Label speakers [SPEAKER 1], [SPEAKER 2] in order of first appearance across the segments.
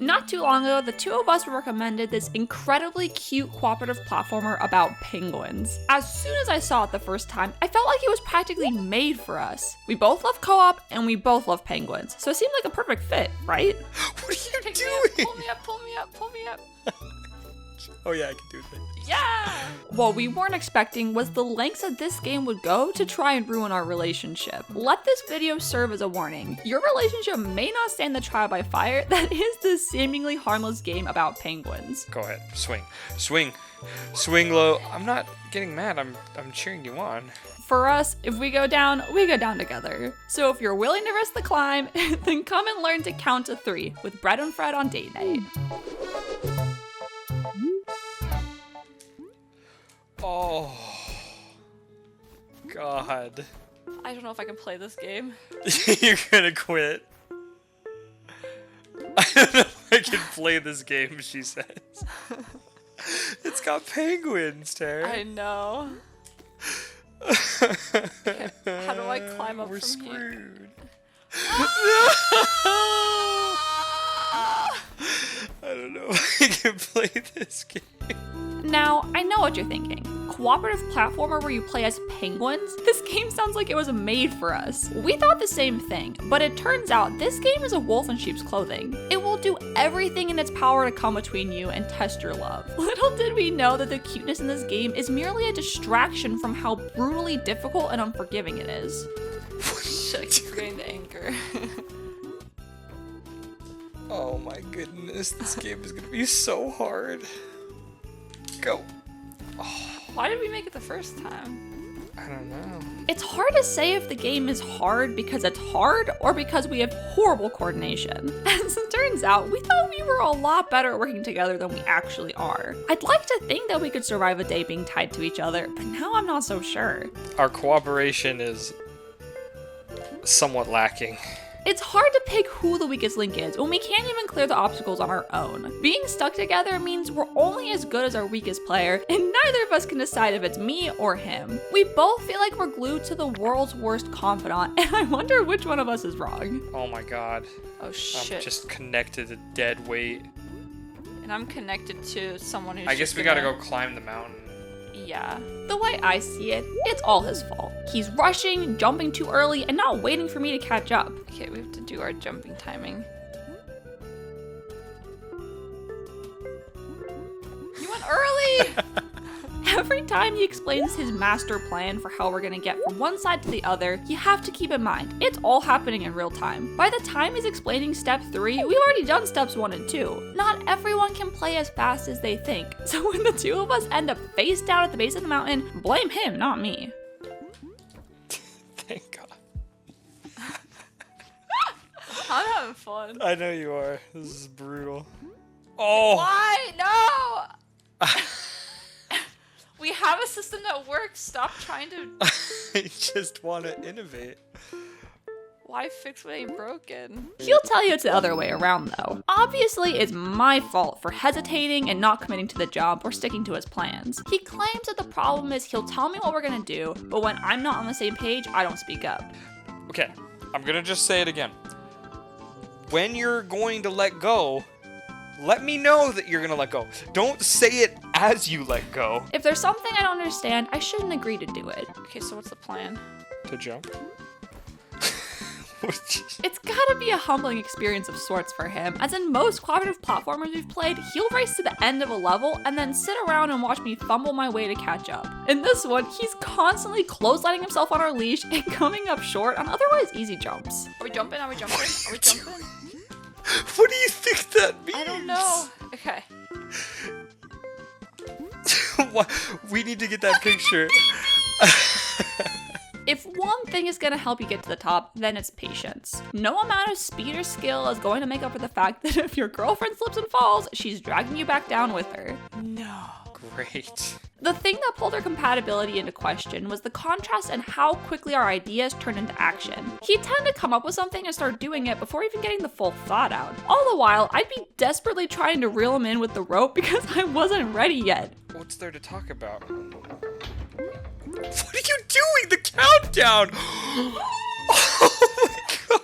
[SPEAKER 1] Not too long ago, the two of us were recommended this incredibly cute cooperative platformer about penguins. As soon as I saw it the first time, I felt like it was practically made for us. We both love co-op, and we both love penguins, so it seemed like a perfect fit, right?
[SPEAKER 2] What are you doing?
[SPEAKER 1] Pull me up, pull me up, pull me up.
[SPEAKER 2] Oh yeah, I can do things.
[SPEAKER 1] Yeah! What we weren't expecting was the lengths that this game would go to try and ruin our relationship. Let this video serve as a warning. Your relationship may not stand the trial by fire that is this seemingly harmless game about penguins.
[SPEAKER 2] Go ahead, swing. Swing. Swing low. I'm not getting mad, I'm cheering you on.
[SPEAKER 1] For us, if we go down together. So if you're willing to risk the climb, then come and learn to count to 3 with Brett and Fred on date night.
[SPEAKER 2] Oh, God.
[SPEAKER 1] I don't know if I can play this game.
[SPEAKER 2] You're gonna quit. I don't know if I can play this game, she says. It's got penguins, Tara.
[SPEAKER 1] I know. Okay, how do I climb up
[SPEAKER 2] We're
[SPEAKER 1] from here?
[SPEAKER 2] screwed. I don't know if I can play this game.
[SPEAKER 1] Now, I know what you're thinking. Cooperative platformer where you play as penguins? This game sounds like it was made for us. We thought the same thing, but it turns out this game is a wolf in sheep's clothing. It will do everything in its power to come between you and test your love. Little did we know that the cuteness in this game is merely a distraction from how brutally difficult and unforgiving it is. Shit, I keep forgetting the anchor.
[SPEAKER 2] Oh my goodness, this game is gonna be so hard. Go. Oh,
[SPEAKER 1] Why did we make it the first time?
[SPEAKER 2] I don't know.
[SPEAKER 1] It's hard to say if the game is hard because it's hard or because we have horrible coordination. As it turns out, we thought we were a lot better at working together than we actually are. I'd like to think that we could survive a day being tied to each other, but now I'm not so sure.
[SPEAKER 2] Our cooperation is somewhat lacking.
[SPEAKER 1] It's hard to pick who the weakest link is when we can't even clear the obstacles on our own. Being stuck together means we're only as good as our weakest player, and neither of us can decide if it's me or him. We both feel like we're glued to the world's worst confidant, and I wonder which one of us is wrong.
[SPEAKER 2] Oh my God.
[SPEAKER 1] Oh shit.
[SPEAKER 2] I'm just connected to dead weight.
[SPEAKER 1] And I'm connected to someone who's
[SPEAKER 2] I guess we gotta go climb the mountain.
[SPEAKER 1] Yeah. The way I see it, it's all his fault. He's rushing, jumping too early, and not waiting for me to catch up. Okay, we have to do our jumping timing. You went early! Every time he explains his master plan for how we're gonna get from one side to the other, you have to keep in mind, it's all happening in real time. By the time he's explaining step 3, we've already done steps 1 and 2. Not everyone can play as fast as they think, so when the two of us end up face down at the base of the mountain, blame him, not me.
[SPEAKER 2] Thank God.
[SPEAKER 1] I'm having fun.
[SPEAKER 2] I know you are. This is brutal. Oh!
[SPEAKER 1] Why? No! We have a system that works. Stop trying to...
[SPEAKER 2] I just want to innovate.
[SPEAKER 1] Why fix what ain't broken? He'll tell you it's the other way around, though. Obviously, it's my fault for hesitating and not committing to the job or sticking to his plans. He claims that the problem is he'll tell me what we're gonna do, but when I'm not on the same page, I don't speak up.
[SPEAKER 2] Okay, I'm gonna just say it again. When you're going to let go, let me know that you're gonna let go. Don't say it as you let go.
[SPEAKER 1] If there's something I don't understand, I shouldn't agree to do it. Okay, so what's the plan?
[SPEAKER 2] To jump?
[SPEAKER 1] It's gotta be a humbling experience of sorts for him, as in most cooperative platformers we've played, he'll race to the end of a level and then sit around and watch me fumble my way to catch up. In this one, he's constantly clotheslining himself on our leash and coming up short on otherwise easy jumps. Are we jumping? Are we jumping? Are we jumping?
[SPEAKER 2] What do you think that means?
[SPEAKER 1] I don't know. Okay.
[SPEAKER 2] We need to get that picture.
[SPEAKER 1] If one thing is gonna help you get to the top, then it's patience. No amount of speed or skill is going to make up for the fact that if your girlfriend slips and falls, she's dragging you back down with her. No.
[SPEAKER 2] Great.
[SPEAKER 1] The thing that pulled our compatibility into question was the contrast in how quickly our ideas turned into action. He'd tend to come up with something and start doing it before even getting the full thought out. All the while, I'd be desperately trying to reel him in with the rope because I wasn't ready yet.
[SPEAKER 2] What's there to talk about? What are you doing? The countdown! Oh my God!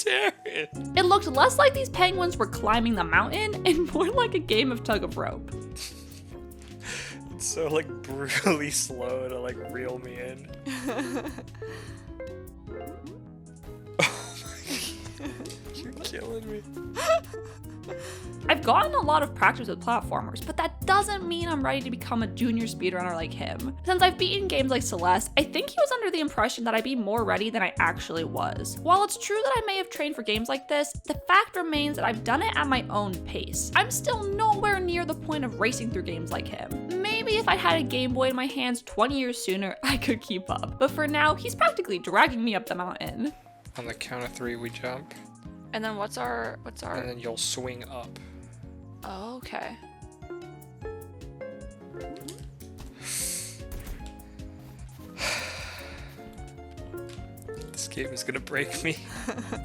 [SPEAKER 2] serious.
[SPEAKER 1] It looked less like these penguins were climbing the mountain and more like a game of tug of rope.
[SPEAKER 2] It's so like brutally slow to like reel me in. Oh my God. You're killing me.
[SPEAKER 1] I've gotten a lot of practice with platformers, but that doesn't mean I'm ready to become a junior speedrunner like him. Since I've beaten games like Celeste, I think he was under the impression that I'd be more ready than I actually was. While it's true that I may have trained for games like this, the fact remains that I've done it at my own pace. I'm still nowhere near the point of racing through games like him. Maybe if I had a Game Boy in my hands 20 years sooner, I could keep up. But for now, he's practically dragging me up the mountain.
[SPEAKER 2] On the count of 3, we jump.
[SPEAKER 1] And then what's our...
[SPEAKER 2] And then you'll swing up.
[SPEAKER 1] Oh, okay.
[SPEAKER 2] This game is gonna break me.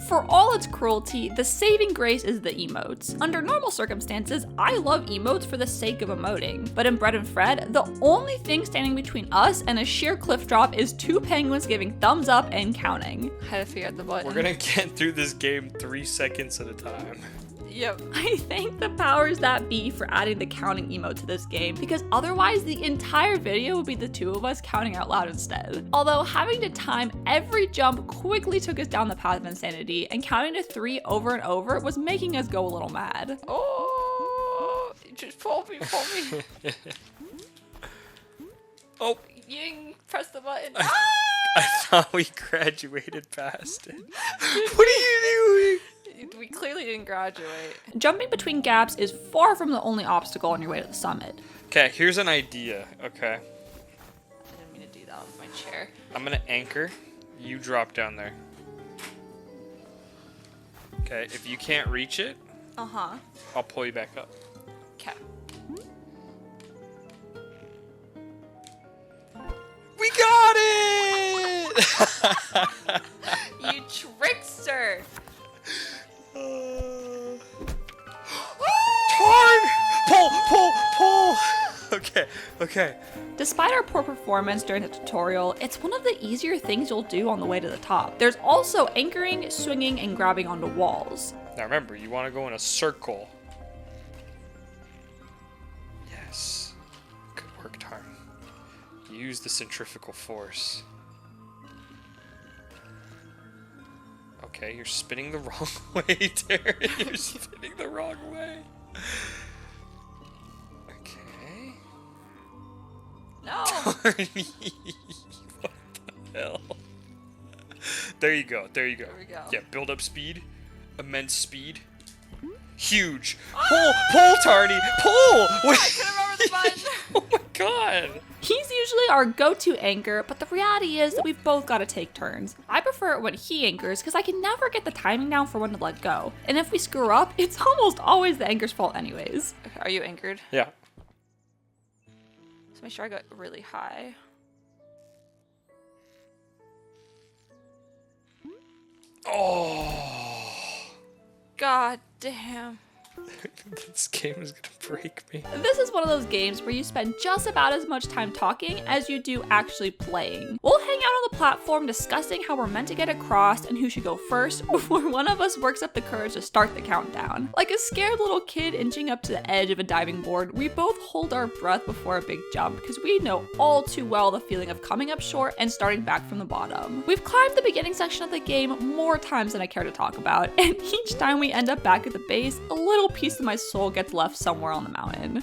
[SPEAKER 1] For all its cruelty, the saving grace is the emotes. Under normal circumstances, I love emotes for the sake of emoting. But in Bread and Fred, the only thing standing between us and a sheer cliff drop is 2 penguins giving thumbs up and counting. I had to figure out the button.
[SPEAKER 2] We're gonna get through this game 3 seconds at a time.
[SPEAKER 1] Yep. I thank the powers that be for adding the counting emote to this game, because otherwise the entire video would be the 2 of us counting out loud instead. Although having to time every jump quickly took us down the path of insanity, and counting to 3 over and over was making us go a little mad. Oh, just pull me. Oh, you didn't press the button.
[SPEAKER 2] I thought we graduated past it. What are you doing?
[SPEAKER 1] We clearly didn't graduate. Jumping between gaps is far from the only obstacle on your way to the summit.
[SPEAKER 2] Okay, here's an idea, okay?
[SPEAKER 1] I didn't mean to do that with my chair.
[SPEAKER 2] I'm gonna anchor. You drop down there. Okay, if you can't reach it, I'll pull you back up.
[SPEAKER 1] Okay.
[SPEAKER 2] We got it!
[SPEAKER 1] You trickster!
[SPEAKER 2] Tarn! Pull! Okay.
[SPEAKER 1] Despite our poor performance during the tutorial, it's one of the easier things you'll do on the way to the top. There's also anchoring, swinging, and grabbing onto walls.
[SPEAKER 2] Now remember, you want to go in a circle. Yes. Good work, Tarn. Use the centrifugal force. Okay, you're spinning the wrong way, Terry. You're spinning the wrong way. Okay.
[SPEAKER 1] No!
[SPEAKER 2] What the hell? There you go. There we go. Yeah, build up speed. Immense speed. Huge. Pull, Tarny. Pull! Wait.
[SPEAKER 1] I couldn't remember the button.
[SPEAKER 2] Oh my God.
[SPEAKER 1] He's usually our go-to anchor, but the reality is that we've both got to take turns. I prefer it when he anchors because I can never get the timing down for when to let go. And if we screw up, it's almost always the anchor's fault anyways. Okay, are you anchored?
[SPEAKER 2] Yeah.
[SPEAKER 1] So make sure I got really high.
[SPEAKER 2] Oh.
[SPEAKER 1] God damn.
[SPEAKER 2] This game is gonna break me.
[SPEAKER 1] This is one of those games where you spend just about as much time talking as you do actually playing. We'll hang out on the platform discussing how we're meant to get across and who should go first before one of us works up the courage to start the countdown. Like a scared little kid inching up to the edge of a diving board, we both hold our breath before a big jump because we know all too well the feeling of coming up short and starting back from the bottom. We've climbed the beginning section of the game more times than I care to talk about, and each time we end up back at the base, a little piece of my soul gets left somewhere on the mountain.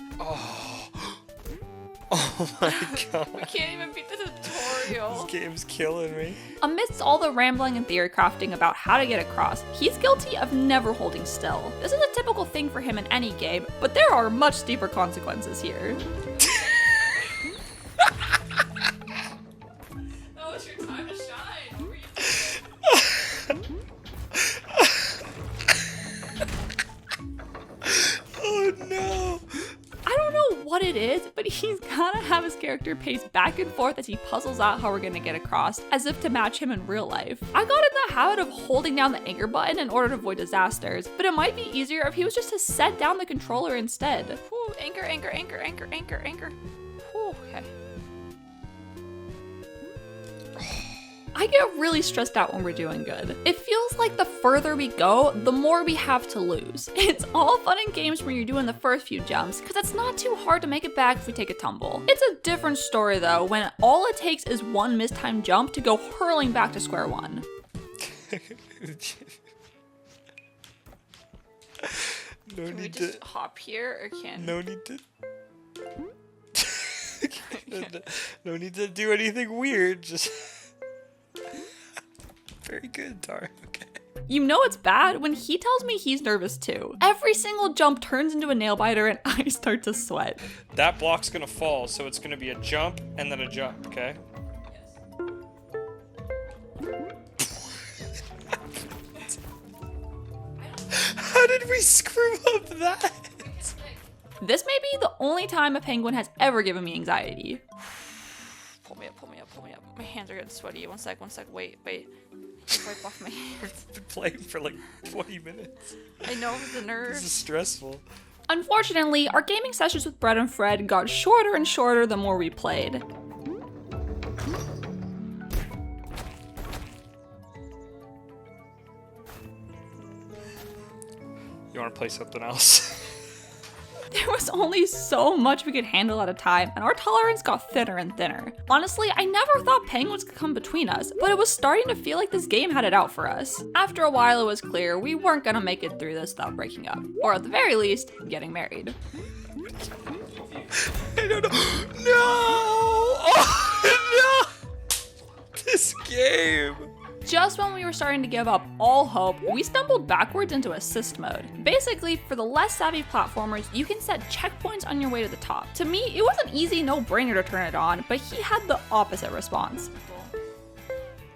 [SPEAKER 2] Oh my God.
[SPEAKER 1] We can't even beat the tutorial.
[SPEAKER 2] This game's killing me.
[SPEAKER 1] Amidst all the rambling and theory crafting about how to get across, he's guilty of never holding still. This is a typical thing for him in any game, but there are much steeper consequences here. That was your time to shine. What were you doing?
[SPEAKER 2] Oh no.
[SPEAKER 1] I don't know what it is, but he's gotta have his character pace back and forth as he puzzles out how we're gonna get across, as if to match him in real life. I got in the habit of holding down the anchor button in order to avoid disasters, but it might be easier if he was just to set down the controller instead. Whew, anchor. Whew, okay. I get really stressed out when we're doing good. It feels like the further we go, the more we have to lose. It's all fun and games when you're doing the first few jumps, because it's not too hard to make it back if we take a tumble. It's a different story though, when all it takes is one mistimed jump to go hurling back to square one.
[SPEAKER 2] No
[SPEAKER 1] Can we
[SPEAKER 2] need
[SPEAKER 1] just
[SPEAKER 2] to.
[SPEAKER 1] hop here, or can?
[SPEAKER 2] No need to. No need to do anything weird. Just very good, Tar. Okay.
[SPEAKER 1] You know it's bad when he tells me he's nervous too. Every single jump turns into a nail biter and I start to sweat.
[SPEAKER 2] That block's gonna fall, so it's gonna be a jump and then a jump. Okay. How did we screw up that?
[SPEAKER 1] This may be the only time a penguin has ever given me anxiety. Pull me up, pull me up, pull me up. My hands are getting sweaty. One sec, wait. Wipe off my hands.
[SPEAKER 2] We've been playing for like 20 minutes.
[SPEAKER 1] I know, the nerves.
[SPEAKER 2] This is stressful.
[SPEAKER 1] Unfortunately, our gaming sessions with Brett and Fred got shorter and shorter the more we played.
[SPEAKER 2] You want to play something else?
[SPEAKER 1] There was only so much we could handle at a time, and our tolerance got thinner and thinner. Honestly, I never thought penguins could come between us, but it was starting to feel like this game had it out for us. After a while, it was clear we weren't gonna make it through this without breaking up, or at the very least, getting married.
[SPEAKER 2] I don't know. No! Oh, no! This game!
[SPEAKER 1] Just when we were starting to give up all hope, we stumbled backwards into assist mode. Basically, for the less savvy platformers, you can set checkpoints on your way to the top. To me, it was an easy no-brainer to turn it on, but he had the opposite response.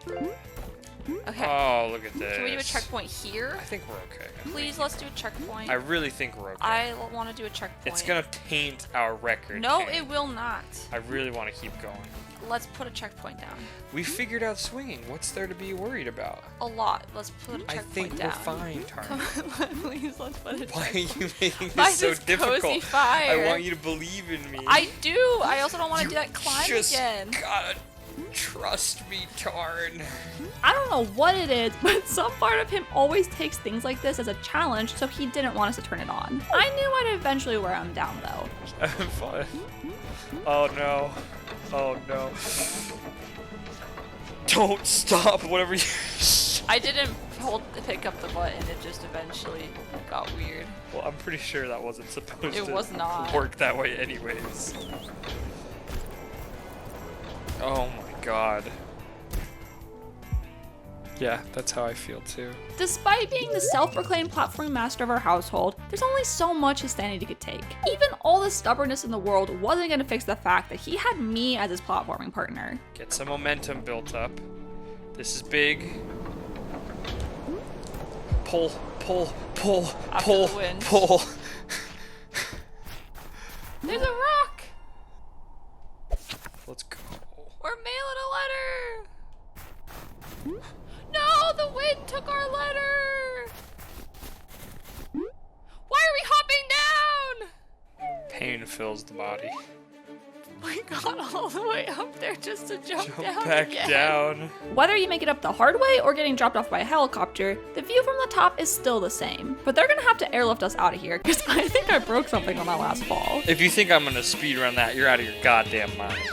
[SPEAKER 1] Okay.
[SPEAKER 2] Oh, look at this.
[SPEAKER 1] Can we do a checkpoint here?
[SPEAKER 2] I think we're okay.
[SPEAKER 1] Please, let's do a checkpoint.
[SPEAKER 2] I really think we're okay.
[SPEAKER 1] I want to do a checkpoint.
[SPEAKER 2] It's gonna taint our record.
[SPEAKER 1] No,
[SPEAKER 2] Kane.
[SPEAKER 1] it will not.
[SPEAKER 2] I really want to keep going.
[SPEAKER 1] Let's put a checkpoint down.
[SPEAKER 2] We figured out swinging. What's there to be worried about?
[SPEAKER 1] A lot. Let's put a checkpoint
[SPEAKER 2] I think
[SPEAKER 1] down.
[SPEAKER 2] we're fine, Tar.
[SPEAKER 1] Come on, please, let's put a checkpoint.
[SPEAKER 2] Why are you making
[SPEAKER 1] By
[SPEAKER 2] this so
[SPEAKER 1] this
[SPEAKER 2] difficult?
[SPEAKER 1] cozy fire.
[SPEAKER 2] I want you to believe in me.
[SPEAKER 1] I do. I also don't want to do that climb
[SPEAKER 2] just
[SPEAKER 1] again.
[SPEAKER 2] Gotta trust me, Tarn.
[SPEAKER 1] I don't know what it is, but some part of him always takes things like this as a challenge, so he didn't want us to turn it on. I knew I'd eventually wear him down, though.
[SPEAKER 2] Fun. Oh no. Oh no. Don't stop, whatever you.
[SPEAKER 1] I didn't pick up the button, it just eventually got weird.
[SPEAKER 2] Well, I'm pretty sure that wasn't supposed
[SPEAKER 1] It
[SPEAKER 2] to
[SPEAKER 1] was not.
[SPEAKER 2] work that way anyways. Oh my god. Yeah, that's how I feel too.
[SPEAKER 1] Despite being the self-proclaimed platforming master of our household, there's only so much his sanity could take. Even all the stubbornness in the world wasn't gonna fix the fact that he had me as his platforming partner.
[SPEAKER 2] Get some momentum built up. This is big. Pull, pull, pull,
[SPEAKER 1] After
[SPEAKER 2] pull,
[SPEAKER 1] the wind.
[SPEAKER 2] pull.
[SPEAKER 1] There's a rock!
[SPEAKER 2] Let's go.
[SPEAKER 1] We're mailing a letter! No, the wind took our letter! Why are we hopping down?
[SPEAKER 2] Pain fills the body.
[SPEAKER 1] We got all the way up there just to jump down
[SPEAKER 2] Back
[SPEAKER 1] again.
[SPEAKER 2] down.
[SPEAKER 1] Whether you make it up the hard way or getting dropped off by a helicopter, the view from the top is still the same. But they're gonna have to airlift us out of here, because I think I broke something on that last fall.
[SPEAKER 2] If you think I'm gonna speedrun that, you're out of your goddamn mind.